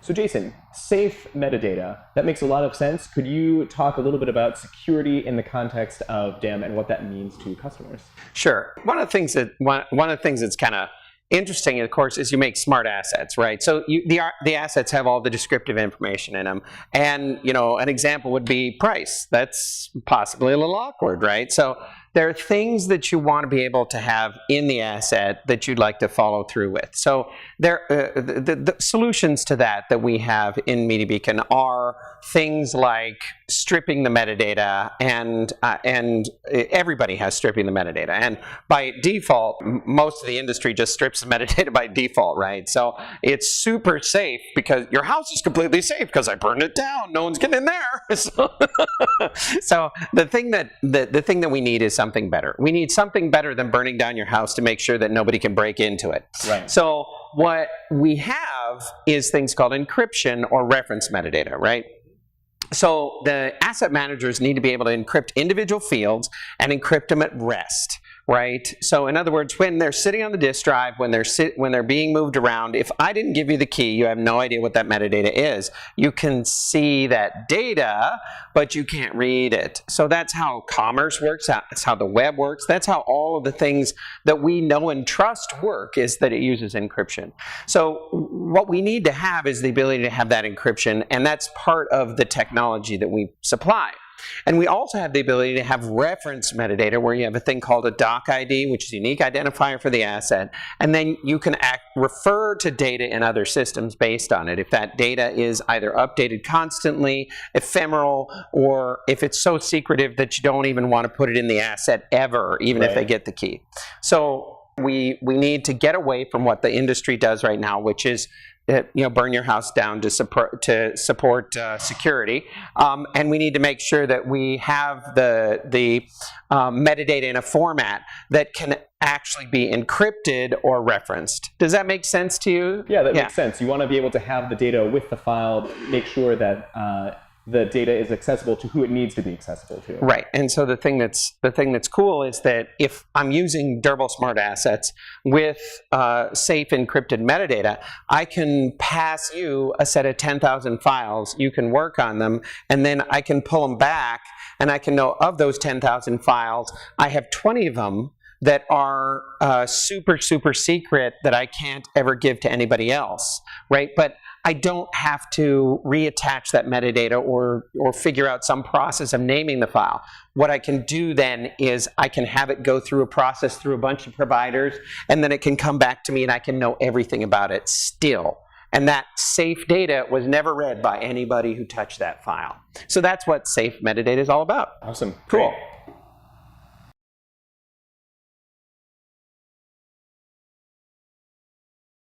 So Jason, safe metadata, that makes a lot of sense. Could you talk a little bit about security in the context of DAM and what that means to customers? Sure. One of the things that's kind of interesting, of course, is you make smart assets, right? So the assets have all the descriptive information in them, and an example would be price. That's possibly a little awkward, right? So there are things that you want to be able to have in the asset that you'd like to follow through with. So the solutions to that we have in MediaBeacon are things like stripping the metadata, and everybody has stripping the metadata. And by default, most of the industry just strips the metadata by default, right? So it's super safe because your house is completely safe because I burned it down. No one's getting in there. So the thing that we need is something better. We need something better than burning down your house to make sure that nobody can break into it. Right. So what we have is things called encryption or reference metadata, right? So the asset managers need to be able to encrypt individual fields and encrypt them at rest, right? So in other words, when they're sitting on the disk drive, when they're being moved around, if I didn't give you the key, you have no idea what that metadata is. You can see that data, but you can't read it. So that's how commerce works. That's how the web works. That's how all of the things that we know and trust work, is that it uses encryption. So what we need to have is the ability to have that encryption, and that's part of the technology that we supply. And we also have the ability to have reference metadata, where you have a thing called a doc ID, which is a unique identifier for the asset, and then you can refer to data in other systems based on it. If that data is either updated constantly, ephemeral, or if it's so secretive that you don't even want to put it in the asset ever, even if they get the key. So we need to get away from what the industry does right now, which is burn your house down to support security, and we need to make sure that we have the metadata in a format that can actually be encrypted or referenced. Does that make sense to you? Yeah, that makes sense. You want to be able to have the data with the file, make sure that the data is accessible to who it needs to be accessible to. Right, and so the thing that's cool is that if I'm using Durable Smart Assets with safe encrypted metadata, I can pass you a set of 10,000 files. You can work on them, and then I can pull them back, and I can know of those 10,000 files, I have 20 of them that are super, super secret that I can't ever give to anybody else, right? But I don't have to reattach that metadata or figure out some process of naming the file. What I can do then is I can have it go through a process through a bunch of providers, and then it can come back to me and I can know everything about it still. And that safe data was never read by anybody who touched that file. So that's what safe metadata is all about. Awesome. Cool. Great.